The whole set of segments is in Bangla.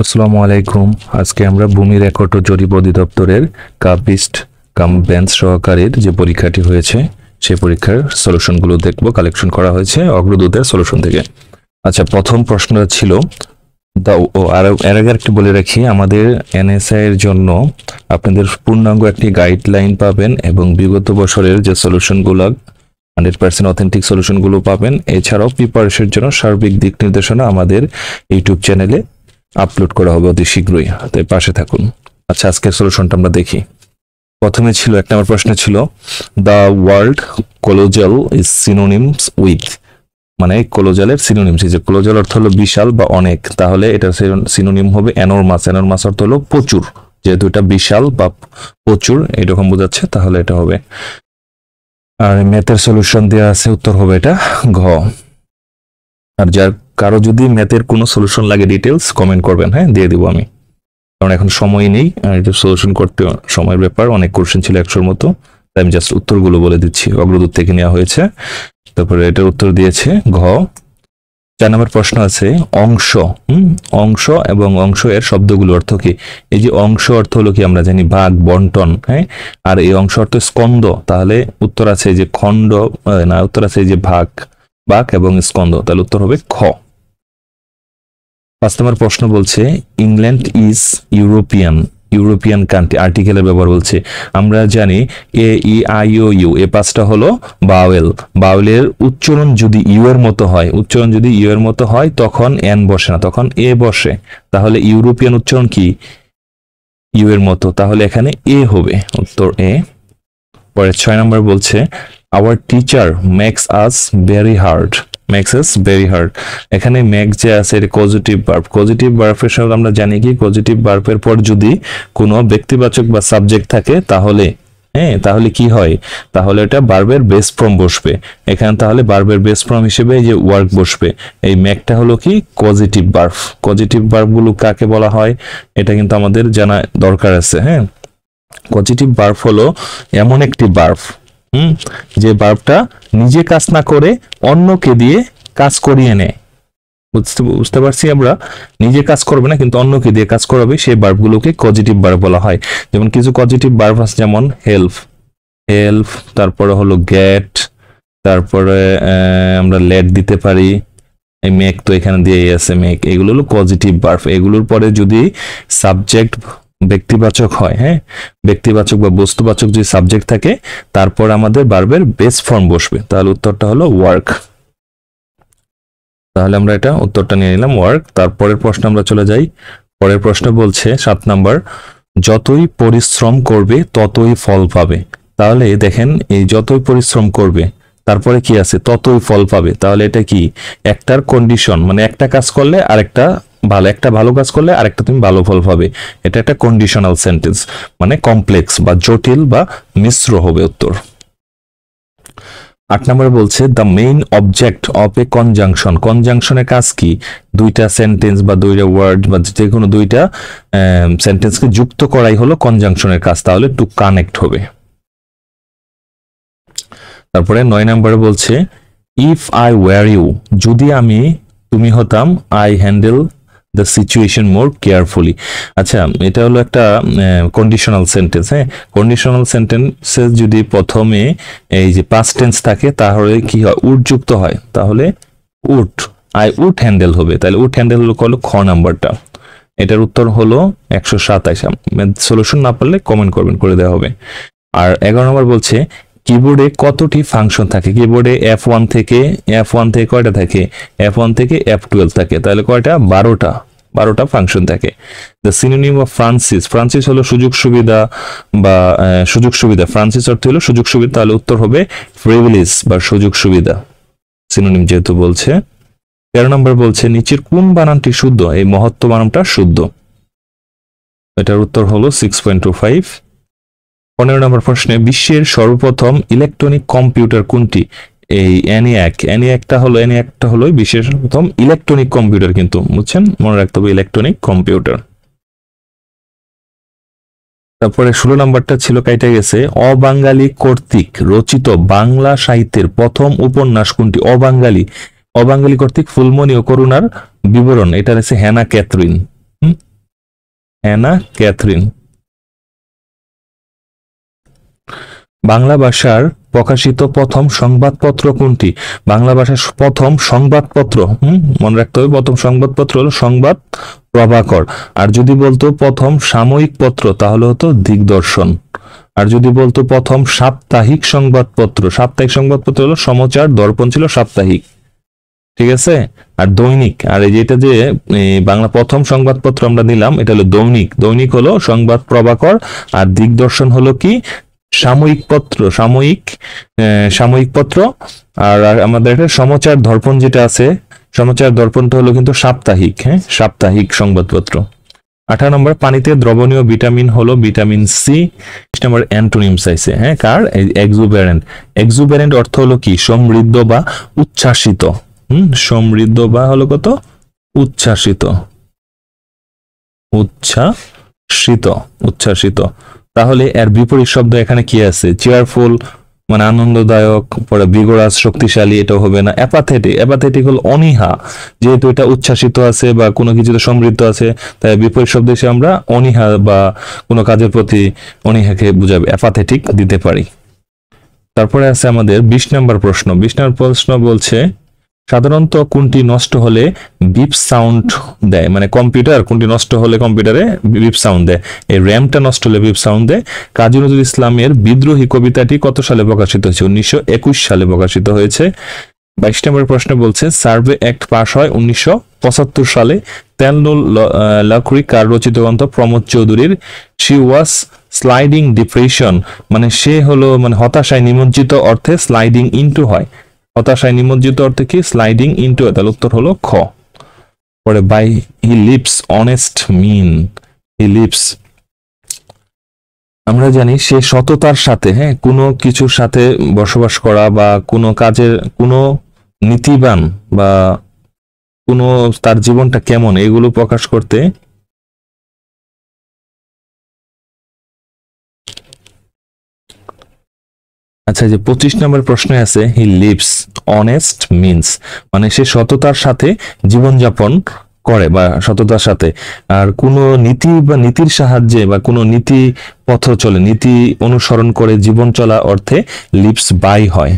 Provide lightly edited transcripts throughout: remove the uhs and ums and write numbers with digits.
আসসালামু আলাইকুম। আজকে আমরা ভূমি রেকর্ড ও জরিপ অধিদপ্তরের কাপিস্ট কাম বেঞ্চ সহকারীর যে পরীক্ষাটি হয়েছে সেই পরীক্ষার সলিউশনগুলো দেখব। কালেকশন করা হয়েছে অগ্রদূতের সলিউশন থেকে। আচ্ছা, প্রথম প্রশ্ন ছিল এর আগে একটু বলে রাখি, আমাদের এনএসআই এর জন্য আপনাদের পূর্ণাঙ্গ একটি গাইডলাইন পাবেন এবং বিগত বছরের যে সলিউশনগুলো 100% অথেন্টিক সলিউশনগুলো পাবেন। এছাড়াও প্রিপারেশনের জন্য সার্বিক দিক নির্দেশনা আমাদের ইউটিউব চ্যানেলে আপলোড করা হবে অতি শীঘ্রই, তাই পাশে থাকুন। আচ্ছা, আজকের সলিউশনটা আমরা দেখি। প্রথমে ছিল 1 নম্বর প্রশ্ন ছিল the world colossal is synonyms with, মানে কোলোজালের সিনোনিমস, যে কোলোজাল অর্থ হলো বিশাল বা অনেক, তাহলে এটা সিনোনিম হবে এনরমাস। এনরমাস অর্থ হলো প্রচুর, যেহেতু এটা বিশাল বা প্রচুর এরকম বোঝাচ্ছে, তাহলে এটা হবে। আর ম্যাথের সলিউশন দেওয়া আছে, উত্তর হবে এটা ঘ। আর যার কারো যদি ম্যাথের কোনো সলিউশন লাগে ডিটেলস কমেন্ট করবেন, হ্যাঁ দিয়ে দিব আমি, কারণ এখন সময় নেই আর এটা সলিউশন করতে সময়ের ব্যাপার। অনেক কোশ্চেন ছিল 100-র মতো, তাই আমি জাস্ট উত্তরগুলো বলে দিচ্ছি। অগ্রদূত থেকে নেওয়া হয়েছে, তারপরে এটার উত্তর দিয়েছে ঘ। 4 নম্বর প্রশ্ন আছে অংশ। অংশ এবং অংশ এর শব্দগুলো অর্থ কি? এই যে অংশ অর্থ হলো কি আমরা জানি ভাগ, বন্টন, হ্যাঁ। আর এই অংশ অর্থ স্কন্দ, তাহলে উত্তর আছে যে খণ্ড, না উত্তর আছে যে ভাগ এবং স্কন্দ, তাহলে উত্তর হবে খ। 5 নম্বর প্রশ্ন বলছে ইংল্যান্ড ইজ ইউরোপিয়ান কান্ট্রি, আর্টিকেলের ব্যবহার বলছে। আমরা জানি এ E I O U A 5টা হলো বাওয়েল। বাওয়েলের উচ্চারণ যদি ইউ এর মতো হয় তখন এন বসে না, তখন এ বসে। তাহলে ইউরোপিয়ান উচ্চারণ কি? ইউ এর মতো, তাহলে এখানে এ হবে, উত্তর এ। পরে 6 নম্বর বলছে our teacher makes us very hard. এখানে মেক যে আছে এটা পজিটিভ ভার্ব। পজিটিভ ভার্বের সঙ্গে আমরা জানি কি পজিটিভ ভার্বের পর যদি কোনো ব্যক্তিবাচক বা সাবজেক্ট থাকে তাহলে তাহলে কি হয়? তাহলে এটা ভার্বের বেস ফর্ম বসবে এখানে, তাহলে ভার্বের বেস ফর্ম হিসেবে এই যে ওয়ার্ক বসবে। এই মেকটা হলো কি পজিটিভ ভার্ব। পজিটিভ ভার্বগুলো কাকে বলা হয় এটা কিন্তু আমাদের জানা দরকার আছে, হ্যাঁ। পজিটিভ ভার্ব হলো এমন একটি ভার্ব যে ভার্বটা নিজে কাজ না করে অন্যকে দিয়ে কাজ করিয়ে নেয়। বুঝতে পারছি আমরা, নিজে কাজ করবে না কিন্তু অন্যকে দিয়ে কাজ করাবে, সেই ভার্বগুলোকে পজিটিভ ভার্ব বলা হয়। যেমন কিছু পজিটিভ ভার্ব আছে, যেমন হেল্প, তারপরে হলো গেট, তারপরে আমরা লেট দিতে পারি। এই মেক তো এখানে দিয়ে আছে মেক, এগুলো হলো পজিটিভ ভার্ব। এগুলোর পরে যদি সাবজেক্ট ব্যক্তিবাচক হয়, হ্যাঁ, ব্যক্তিবাচক বা বস্তুবাচক যদি সাবজেক্ট থাকে তারপর আমাদের ভার্বের বেস ফর্ম বসবে, তাহলে উত্তরটা হলো ওয়ার্ক। তাহলে আমরা এটা উত্তরটা নিয়ে নিলাম ওয়ার্ক। তারপরের প্রশ্ন আমরা চলে যাই। পরের প্রশ্ন বলছে 7 নম্বর যতই পরিশ্রম করবে ততই ফল পাবে। তাহলে দেখেন এই যতই পরিশ্রম করবে তারপরে কি আছে? ততই ফল পাবে। তাহলে এটা কি একটার কন্ডিশন, মানে একটা কাজ করলে আরেকটা একটা ভালো কাজ করলে আরেকটা তুমি ভালো ফল পাবে, এটা একটা কন্ডিশনাল সেন্টেন্স, মানে কমপ্লেক্স বা জটিল বা মিশ্র হবে উত্তর। 8 নম্বরে বলছে the main object of a conjunction. কনজাংশনের কাজ কি? দুইটা সেন্টেন্স বা দুইটা ওয়ার্ড বা যে কোনো দুইটা সেন্টেন্সকে যুক্ত করাই হলো কনজাংশনের কাজ, তাহলে টু কানেক্ট হবে। তারপরে 9 নম্বরে বলছে ইফ আই ওয়্যার ইউ, যদি আমি তুমি হতাম, I handle the situation more carefully. আচ্ছা, এটা হলো একটা কন্ডিশনাল সেন্টেন্স, হ্যাঁ। কন্ডিশনাল সেন্টেন্সে যদি প্রথমে এই যে পাস্ট টেন্স থাকে তাহলে কি হয়? উড যুক্ত হয়, তাহলে উড, আই উড হ্যান্ডেল হবে। তাহলে উড হ্যান্ডেল হলো খ নাম্বারটা। এটার উত্তর হলো 127। সলিউশন না পারলে কমেন্ট করবেন, করে দেওয়া হবে। আর 11 নম্বর বলছে কিবোর্ডে কতটি ফাংশন থাকে? কিবোর্ডে F1 থেকে কয়টা থাকে? F1 থেকে F12 থাকে, তাহলে কয়টা? 12টা ফাংশন থাকে। দ্য সিনোনিম অফ ফ্রান্সিস হলো সুযোগ সুবিধা বা সুযোগ সুবিধা। ফ্রান্সিস অর্থ হলো সুযোগ সুবিধা, তাহলে উত্তর হবে প্রিভিলেজ বা সুযোগ সুবিধা, সিনোনিম যেহেতু বলছে। 13 নম্বর বলছে নিচের কোন বানানটি শুদ্ধ? এই মহত্ব বানানটা শুদ্ধ, এটার উত্তর হলো 6.25। 15 নম্বর প্রশ্নে বিশ্বের সর্বপ্রথম ইলেকট্রনিক কম্পিউটার কোনটি? এই ENIAC হলো বিশ্বের প্রথম ইলেকট্রনিক কম্পিউটার, কিন্তু বুঝছেন, মনে রাখতে হবে ইলেকট্রনিক কম্পিউটার। তারপরে 16 নম্বরটা ছিল কাইটা গেছে অবাঙালি কর্তৃক রচিত বাংলা সাহিত্যের প্রথম উপন্যাস কোনটি? অবাঙালি কর্তৃক ফুলমণি ও করুণার বিবরণ, এটা হচ্ছে Hannah Catherine. Anna Catherine. Bangla ভাষার প্রকাশিত প্রথম সংবাদপত্র কোনটি? বাংলা ভাষার প্রথম সংবাদপত্র, মনে রাখতে হবে, প্রথম সংবাদপত্র হলো সংবাদ প্রভাকর। আর যদি বলতো প্রথম সাময়িক পত্র তাহলে হতো দিগদর্শন। আর যদি বলতো প্রথম সাপ্তাহিক সংবাদপত্র হলো সমাচার দর্পণ, ছিল সাপ্তাহিক, ঠিক আছে। আর দৈনিক, আর এই যেটা যে বাংলা প্রথম সংবাদপত্র আমরা নিলাম, এটা হলো দৈনিক হলো সংবাদ প্রভাকর, আর দিগদর্শন হলো কি সাময়িক পত্র। আর আমাদের একটা সমাচার দর্পণ যেটা আছে, সমাচার দর্পণটা হলো কিন্তু সাপ্তাহিক, সাপ্তাহিক সংবাদপত্র। 18 নম্বর, পানিতে দ্রবণীয় ভিটামিন হলো ভিটামিন সি। 20 নম্বর, অ্যান্টোনিম চাইছে, কার? এক্সুবেরেন্ট অর্থ হলো কি? সমৃদ্ধ বা উচ্ছ্বাসিত। সমৃদ্ধ বা হলো কত? উচ্ছ্বাসিত। তাহলে এর বিপরীত শব্দ এখানে কি আছে? চেয়ারফুল মানে আনন্দদায়ক, পরে ভিগোরাস শক্তিশালী, এটা হবে না। অ্যাপাথেটিক হল অনীহা, যেহেতু এটা উচ্ছ্বাসিত আছে বা কোনো কিছুতে সমৃদ্ধ আছে, তাই বিপরীত শব্দ এসে আমরা অনীহা বা কোনো কাজের প্রতি অনীহাকে বুঝাবে, অ্যাপাথেটিক দিতে পারি। তারপরে আছে আমাদের 20 নম্বর প্রশ্ন। 20 নম্বর প্রশ্ন বলছে, সাধারণত কোনটি নষ্ট হলে বিপ সাউন্ড দেয়? মানে কম্পিউটার কোনটি নষ্ট হলে কম্পিউটারে বিপ সাউন্ড দেয়? এই র্যামটা নষ্ট হলে বিপ সাউন্ড দেয়। কাজী নজরুল ইসলামের বিদ্রোহী কবিতাটি কত সালে প্রকাশিত হয়েছে? 1921 সালে প্রকাশিত হয়েছে। 22 নম্বর প্রশ্ন বলছে, সার্ভে অ্যাক্ট পাস হয় 1975 সালে। তেলনুল লাকড়ি কার রচিত গ্রন্থ? প্রমোদ চৌধুরীর। শি ওয়াজ স্লাইডিং ডিপ্রেশন, মানে সে হলো মানে হতাশায় নিমজ্জিত, অর্থে স্লাইডিং ইনটু হয়। হতাশায় নিমজ্জিত অর্থে কি? Sliding into. তাহলে উত্তর হলো খ। পরে by he lives honest mean, he lives, আমরা জানি সে সততার সাথে, কোনো কিছুর সাথে বসবাস করা বা কোনো কাজের কোনো নীতিবান বা কোনো তার জীবনটা কেমন এগুলো প্রকাশ করতে আচ্ছা, যে 25 নম্বর প্রশ্নে আছে হি লিভস অনেস্ট মিন্স, মানে সে সততার সাথে জীবনযাপন করে বা সততার সাথে, আর কোনো নীতি বা নীতির সাহায্যে বা কোনো নীতি পথ চলে, নীতি অনুসরণ করে জীবন চলা অর্থে লিভস বাই হয়।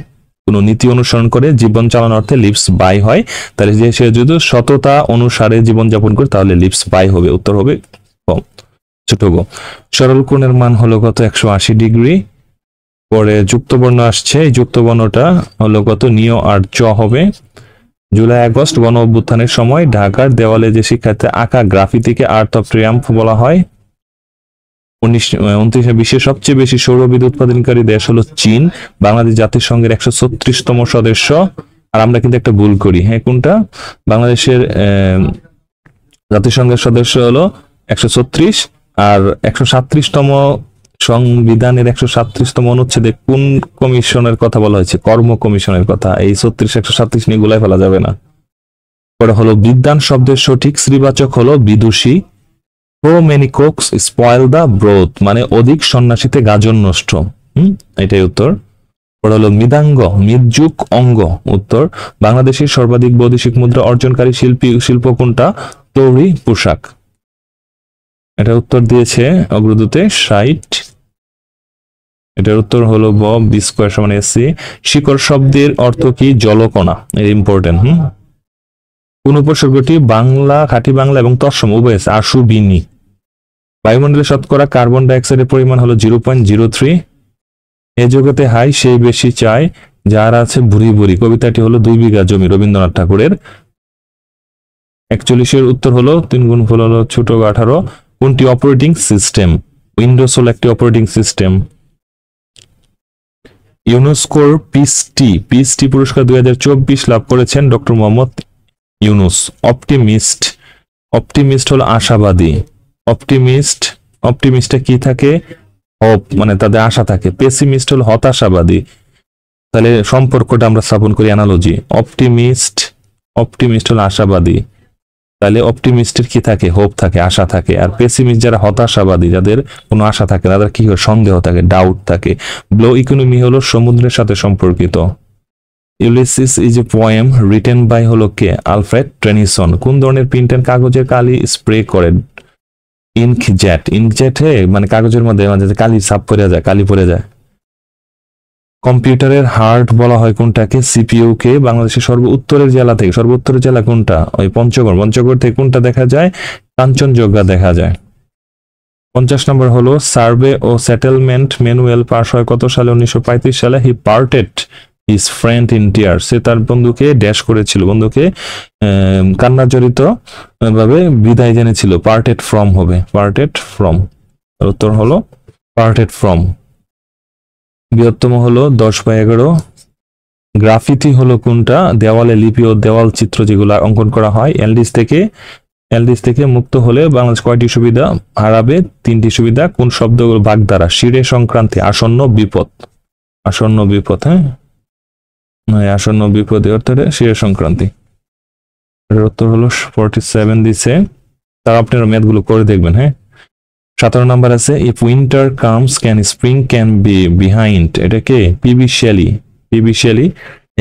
কোনো নীতি অনুসরণ করে জীবন চালানোর অর্থে লিভস বাই হয়। তাহলে যে সে যদি সততা অনুসারে জীবনযাপন করে তাহলে লিভস বাই হবে, উত্তর হবে কম, ছোট গো। সরল কোণের মান হলো কত? 180 ডিগ্রি। পরে যুক্তবর্ণ আসছে, এই যুক্তবর্ণটা হলো কত? নিয় আর চ হবে। জুলাই আগস্ট গণ অভ্যুত্থানের সময় ঢাকার দেওয়ালে যে শিক্ষার্থী আঁকা গ্রাফিতিকে আর্ট অফ ট্রিয়াম্ফ বলা হয়। 29 বিশ্বের সবচেয়ে বেশি সৌর বিদ্যুৎ উৎপাদনকারী দেশ হলো চীন। বাংলাদেশ জাতিসংঘের 136তম সদস্য। আর আমরা কিন্তু একটা ভুল করি, কোনটা? বাংলাদেশের জাতিসংঘের সদস্য হলো 136, আর 137তম সংবিধানের 137তম অনুচ্ছেদে কোন কমিশনের কথা বলা হয়েছে? কর্ম কমিশনের কথা। এই 36 137 নিয়ে গুলাই ফেলা যাবে না। পরে হলো বিদ্বান শব্দের সঠিক শ্রীবাচক হলো বিদুষী। Too many cooks spoil the broth, মানে অধিক সন্ন্যাসীতে গাজন নষ্ট। এটাই উত্তর। পরে হলো মৃদাঙ্গ, মৃদযুক অঙ্গ, উত্তর। বাংলাদেশের সর্বাধিক বৈদেশিক মুদ্রা অর্জনকারী শিল্প কোনটা? তৈরি পোশাক। এটা উত্তর দিয়েছে অগ্রদূতে 60। এটার উত্তর হলো ব, বি স্কয়ার সমান এসি। শিকড় শব্দের অর্থ কি? জলকণা, এটা ইম্পর্টেন্ট। কোন উপসর্গটি বাংলা, খাঁটি বাংলা এবং তৎসম উভয় আছে? আশু, বিনি। বায়ুমণ্ডলে শতকরা কার্বন ডাইঅক্সাইডের পরিমাণ হলো 0.03। এ জগতে হাই সেই বেশি চায় যার আছে ভুরি ভুরি, কবিতাটি হলো 2 বিঘা জমি, রবীন্দ্রনাথ ঠাকুরের। 41 উত্তর হলো 3 গুণ ফল হলো ছোট 18। কোনটি অপারেটিং সিস্টেম? উইন্ডোজ হলো একটি অপারেটিং সিস্টেম। ইউনেস্কোর পিস-টি পুরস্কার 2024 লাভ করেছেন ডক্টর মোহাম্মদ ইউনুস। অপটিমিস্ট হলো আশাবাদী। অপটিমিস্টে কি থাকে? হোপ, মানে তাদের আশা থাকে। পেসিমিস্ট হলো হতাশাবাদী। তাহলে সম্পর্কটা আমরা স্থাপন করি অ্যানালজি। অপটিমিস্ট হলো আশাবাদী, তাহলে অপটিমিস্টের কি থাকে? হোপ থাকে, আশা থাকে। আর পেসিমিস্ট যারা হতাশাবাদী, যাদের কোনো আশা থাকে, তাদের কি হয়? সন্দেহ থাকে, ডাউট থাকে। ব্লো ইকোনমি হলো সমুদ্রের সাথে সম্পর্কিত। Ulysses is a poem written by হলো কে? Alfred Tennyson. কোন ধরনের প্রিন্টের কাগজের কালি স্প্রে করেন? ইনকজেটে মানে কাগজের মধ্যে মাঝে কালি ছাপ পড়ে যায়, কালি পড়ে যায়। কম্পিউটারের হার্ট বলা হয় কোনটাকে? সিপিইউ কে। বাংলাদেশের সর্বোত্তরের জেলা থেকে, সর্বোত্তরের জেলা কোনটা? ওই পঞ্চগড়। পঞ্চগড় থেকে কোনটা দেখা যায়? কাঞ্চনজঙ্ঘা দেখা যায়। 50 নম্বর হলো সার্ভে ও সেটেলমেন্ট ম্যানুয়াল পাস হয় কত সালে? 1935 সালে। He parted his friend in tear, সে তার বন্ধুকে ড্যাশ করেছিল, বন্ধুকে কান্নাজড়িত ভাবে বিদায় জেনেছিল। পার্টেড ফ্রম হবে, পার্টেড ফ্রম, উত্তর হলো পার্টেড ফ্রম। বৃহত্তম হলো 10/11। গ্রাফিতি হলো কোনটা? দেওয়ালে লিপি ও দেওয়াল চিত্র যেগুলো অঙ্কন করা হয়। এলডিস থেকে মুক্ত হলে বাংলাদেশ কয়টি সুবিধা হারাবে? 3টি সুবিধা। কোন শব্দগুলো ভাগ দ্বারা? শিরে সংক্রান্তি, আসন্ন বিপদ, আসন্ন বিপদ, হ্যাঁ আসন্ন বিপদ অর্থে শিরে সংক্রান্তি। উত্তর হলো 47 দিছে, তার আপনারা ম্যাথ গুলো করে দেখবেন। হ্যাঁ 17 নাম্বার আছে if winter comes can spring can be behind, এটা কে? PB Shelley. পিবি শেলি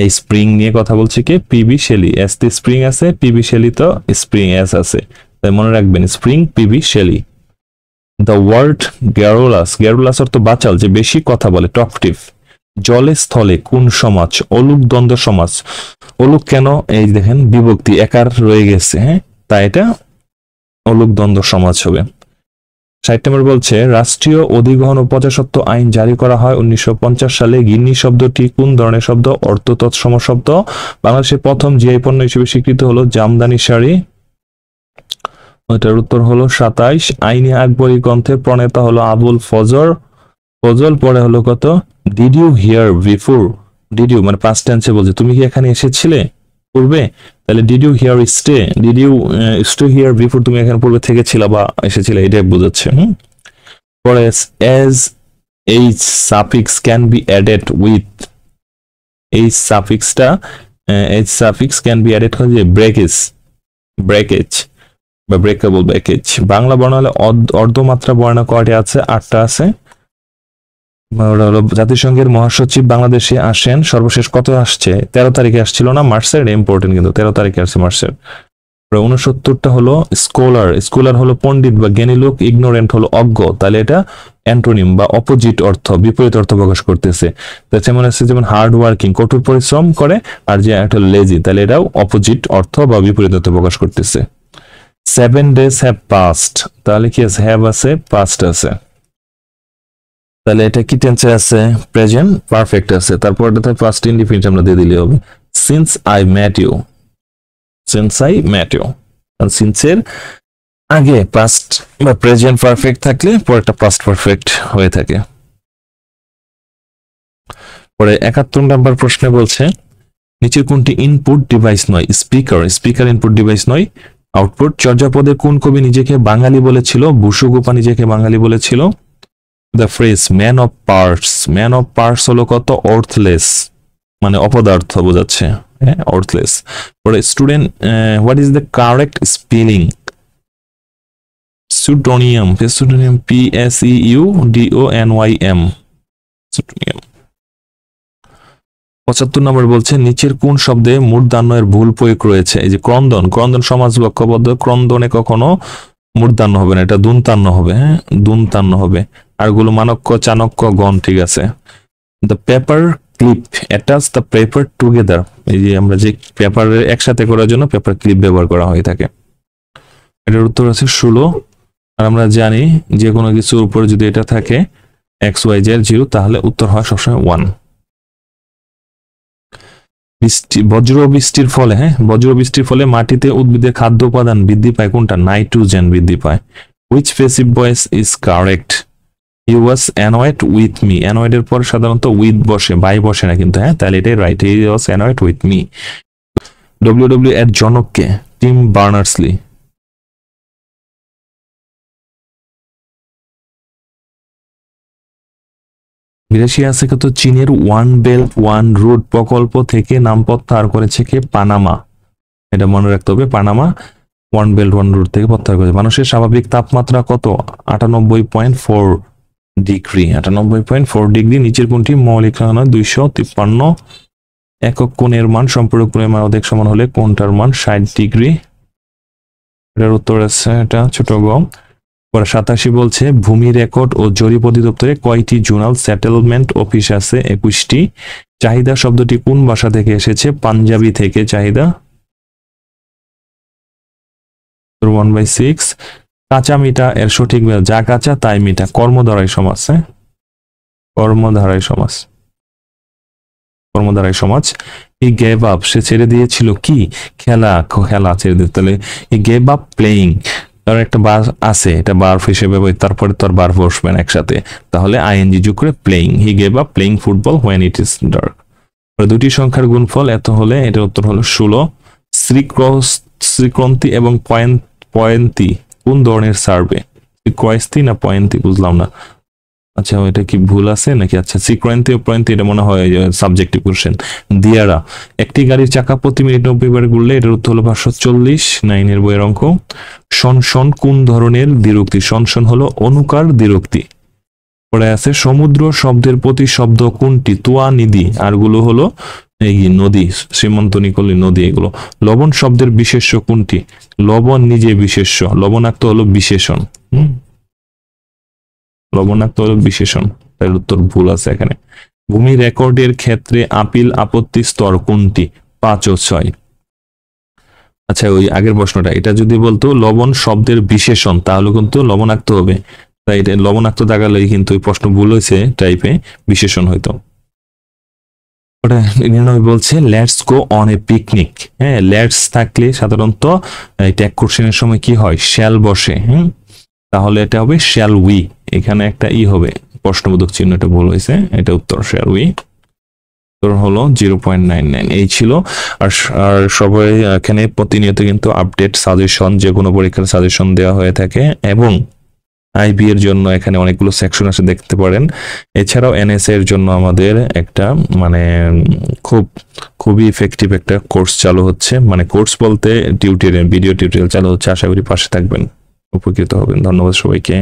এই স্প্রিং নিয়ে কথা বলছে কে? পিবি শেলি। এস তে স্প্রিং আছে, পিবি শেলি তো স্প্রিং এস আছে, তাই মনে রাখবেন spring PB Shelley. The word garrulous, garrulous অর্থ বাচাল, যে বেশি কথা বলে, টকটিভ। জলে স্থলে কোন সমাজ? অলুক দ্বন্দ্ব সমাজ। অলুক কেন? এই দেখেন বিভক্তি একার রয়ে গেছে, হ্যাঁ তাই এটা অলুক দ্বন্দ্ব সমাজ হবে। 60 নম্বর বলছে রাষ্ট্রীয় অধিগ্রহণ ও প্রজাস্বত্ব আইন জারি করা হয় 1950 সালে। গিন্নি শব্দটি কোন ধরনের শব্দ? অর্থ তৎসম শব্দ। বাংলাদেশের প্রথম জিআই পণ্য হিসেবে স্বীকৃত হলো জামদানি শাড়ি। ওইটার উত্তর হলো 27। আইনে আকবরী গ্রন্থের প্রণেতা হলো আবুল ফজল। পরে হলো কত? Did you here before? Did you মানে পাস্ট টেন্সে বলছে, তুমি কি এখানে এসেছিলে পূর্বে? তাহলে did you here stay, did you stay here before, তুমি এখানে পূর্বে থেকেছিলা বা এসেছিলে, এটাই বোঝাচ্ছে। পরে age age suffix can be added with, age সাফিক্সটা age suffix can be added হয় যে ব্রেকেজ, ব্রেকেজ বা ব্রেকেবল ব্রেকেজ। বাংলা বর্ণালে অর্ধমাত্রা বর্ণ কয়টি আছে? 8টা আছে। জাতিসংঘের মহাসচিব বাংলাদেশে আসেন সর্বশেষ কত আসছে? 13 তারিখে আসছিল না মার্চের? ইম্পর্টেন্ট কিন্তু 13 তারিখে আসছে মার্চের। 69টা হলো স্কলার। স্কলার হলো পণ্ডিত বা জ্ঞানী লোক, ইগনোরেন্ট হলো অজ্ঞ, তাহলে এটা অ্যান্টোনিম বা অপোজিট অর্থ, বিপরীত অর্থ প্রকাশ করতেছে। যেমন আছে যেমন হার্ড ওয়ার্কিং কঠোর পরিশ্রম করে, আর যে একটা লেজি, তাহলে এটাও অপোজিট অর্থ বা বিপরীত অর্থ প্রকাশ করতেছে। 7 days have passed, তাহলে কি আছে? হ্যাভ আছে, পাস্ট আছে, তাহলে এটা কি টেন্সে আছে? প্রেজেন্ট পারফেক্ট আছে। তারপর এটা পাস্ট ইনডিফিনিট আমরা দিয়ে দিলে হবে since I met you, since I met you. সিন্সের আগে পাস্ট বা প্রেজেন্ট পারফেক্ট থাকলে পরেরটা পাস্ট পারফেক্ট হয়ে থাকে। পরে 71 নাম্বার প্রশ্নে বলছে নিচের কোনটি ইনপুট ডিভাইস নয়? স্পিকার, স্পিকার ইনপুট ডিভাইস নয়। আউটপুট চর্যাপদে কোন কবি নিজেকে বাঙালি বলেছিল? বসুগোপা নিজেকে বাঙালি বলেছিল। The phrase man of parts, man of parts হলো কত? অর্থলেস মানে অপদার্থ বোঝাচ্ছে, হ্যাঁ অর্থলেস। পরে student what is the correct spelling? Pseudonym, pseudonym PSEUDONYM, pseudonym. 75 নম্বর বলছে নিচের কোন শব্দে মূর্ধন্যের ভুল প্রয়োগ রয়েছে? এই যে ক্রন্দন, ক্রন্দন সমাজ বাক্যবদ্ধ, ক্রন্দনে কখনো মূর্ধন্য হবে না, এটা দুন্তান্ন হবে, হ্যাঁ দুন্তান্ন হবে। আর গুলো মানক্য, চাণক্য, গণ, ঠিক আছে। The paper clip attach the paper together, এই যে আমরা যে পেপার একসাথে করার জন্য পেপার ক্লিপ ব্যবহার করা হয়ে থাকে। এটার উত্তর আছে 16। আর আমরা জানি যে কোনো কিছুর উপরে যদি এটা থাকে XYZ 0, তাহলে উত্তর হয় সবসময় 1। বজ্র বৃষ্টির ফলে, হ্যাঁ বজ্র বৃষ্টির ফলে মাটিতে উদ্ভিদের খাদ্য উপাদান বৃদ্ধি পায় কোনটা? নাইট্রোজেন বৃদ্ধি পায়। Which passive voice is correct? He was annoyed with me, annoyed এর পর সাধারণত উইথ বসে, বাই বসে না কিন্তু, হ্যাঁ তাহলে এটাই right, he was annoyed with me. WWE এর জনককে? Team Berners-Lee. বিদেশি আছে কত? চীনের ওয়ান বেল্ট ওয়ান রোড প্রকল্প থেকে নাম প্রত্যাহার করেছে কে? পানামা, এটা মনে রাখতে হবে, Panama one belt one road থেকে প্রত্যাহার করেছে। মানুষের স্বাভাবিক তাপমাত্রা কত? 98.4 ডিগ্রি, 98.4 ডিগ্রি। নিচের কোনটি মৌলিক সংখ্যা? 253। একক কোণের মান সম্পূরক কোণের মান অধিক সমান হলে কোনটার মান? 60 ডিগ্রি। এটার উত্তর আছে এটা ছোট গ। পরে 87 বলছে ভূমি রেকর্ড ও জরিপ অধিদপ্তরে কয়টি জোনাল সেটেলমেন্ট অফিস আছে? 21টি। চাহিদা শব্দটি কোন ভাষা থেকে এসেছে? পাঞ্জাবি থেকে চাহিদা। 1/6। কাঁচা মিঠা এর সঠিক যা কাঁচা তাই মিঠা, কর্মধারায় সমাস। কর্মধারায় সমাস, কর্মধারায় সমাজ। ই গেভ আপ, সে ছেড়ে দিয়েছিল কি? খেলা, খেলা ছেড়ে দিতে। তাহলে ই গেভ আপ প্লেইং, কারণ একটা বার আছে, এটা বার্ফ হিসেবে, তারপরে তোর বার্ফ বসবে না একসাথে, তাহলে আইএনজি যোগ করে playing. He gave up playing football when it is dark. দুটি সংখ্যার গুণফল এত হলে এটার উত্তর হলো 16। শ্রীক্রান্তি এবং পয়েন্তি কোন ধরনের সার্ভে? ক্রয়স্তি না পয়েন্তি, বুঝলাম না। আচ্ছা এটা কি ভুল আছে নাকি? আচ্ছা শ্রীক্রান্তি ও পয়েন্তি এটা মনে হয় সাবজেক্টিভ কোশ্চেন। দিয়ারা, একটি গাড়ির চাকা প্রতি মিনিট 90 বার ঘুরলে এটার উত্তর হলো 540। 9 এর বইয়ের অঙ্ক। শনশন কোন ধরনের দ্বিরুক্তি? শনশন হলো অনুকার দ্বিরুক্তি। পরে আছে সমুদ্র শব্দের প্রতি শব্দ কোনটি? তুয়া, নিধি, আরগুলো হলো এই নদী, সীমন্ত, নিকলি, নদী এগুলো। লবণ শব্দের বিশেষ্য কোনটি? লবণ নিজে বিশেষ্য, লবণাক্ত হলো বিশেষণ। লবণাক্ত হলো বিশেষণ, তাই উত্তর ভুল আছে এখানে। ভূমি রেকর্ডের ক্ষেত্রে আপিল আপত্তি স্তর কোনটি? 5 ও 6। আচ্ছা ওই আগের প্রশ্নটা, এটা যদি বলতো লবণ শব্দের বিশেষণ তাহলে কিন্তু লবণাক্ত হবে, তাই এটা লবণাক্ত দাগালেই কিন্তু ওই প্রশ্ন ভুল হয়েছে টাইপে, বিশেষণ হইতো। ওটা 99 বলছে let's go on a picnic. হ্যাঁ, লেটস থাকলে সাধারণত ট্যাগ কোশ্চেনের সময় কি হয়? শ্যাল বসে। তাহলে এটা হবে শ্যাল উই, এখানে একটা ই হবে, প্রশ্নবোধক চিহ্ন, এটা ভুল হয়েছে, এটা উত্তর শ্যাল উই। উত্তর হলো 0.99। এই ছিল। আর সবাই এখানে প্রতিনিয়ত কিন্তু আপডেট সাজেশন, যে কোনো পরীক্ষার সাজেশন দেওয়া হয়ে থাকে, এবং আইবি এর জন্য এখানে অনেকগুলো সেকশন আছে, দেখতে পারেন। এছাড়াও এনএসএ এর জন্য আমাদের একটা মানে খুবই ইফেক্টিভ একটা কোর্স চালু হচ্ছে, মানে কোর্স বলতে টিউটোরিয়াল, ভিডিও টিউটোরিয়াল চালু হচ্ছে। আশা করি পাশে থাকবেন, উপকৃত হবেন। ধন্যবাদ সবাইকে।